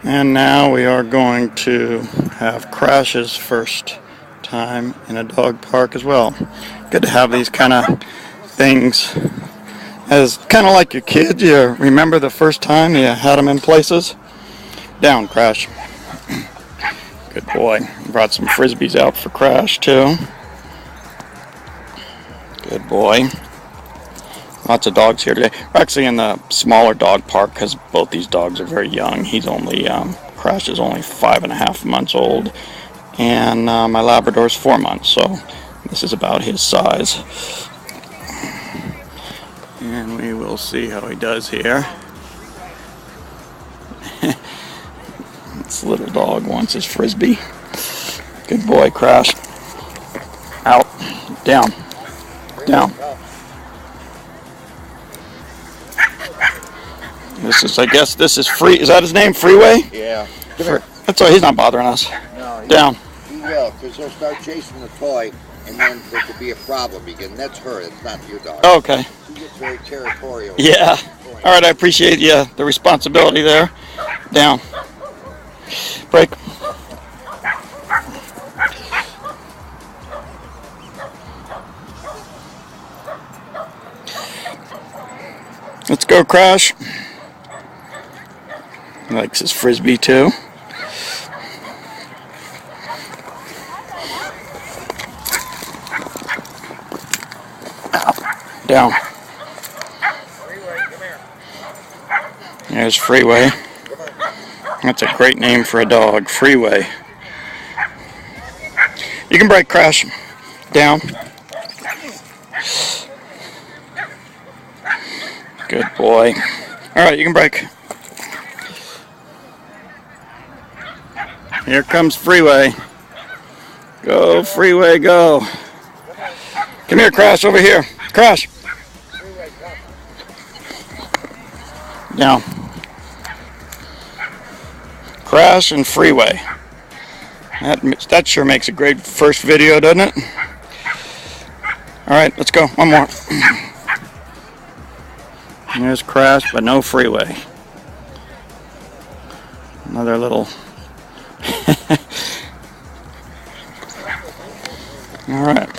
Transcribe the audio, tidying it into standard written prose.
And now we are going to have Crash's first time in a dog park as well. Good to have these kind of things as kind of like your kids. You remember the first time you had them in places. Down, Crash. Good boy. Brought some frisbees out for Crash too. Good boy. Lots of dogs here today. We're actually in the smaller dog park because both these dogs are very young. He's only, Crash is only 5.5 months old, and my Labrador's 4 months, so this is about his size. And we will see how he does here. This little dog wants his frisbee. Good boy, Crash. Out. Down. Down. This is, I guess, this is Free. Is that his name, Freeway? Yeah. That's why he's not bothering us. No, Down. He will, because he'll start chasing the toy, and then there could be a problem again. That's her. It's not your dog. Okay. She gets very territorial. Yeah. All right. I appreciate the responsibility there. Down. Break. Let's go, Crash. He likes his frisbee too. Down. There's Freeway. That's a great name for a dog, Freeway. You can break, Crash. Down. Good boy. All right, you can break. Here comes Freeway. Go, Freeway, go. Come here, Crash, over here. Crash. Down. Crash and Freeway. That sure makes a great first video, doesn't it? All right, let's go. One more. Here's Crash, but no Freeway. Another little... All right.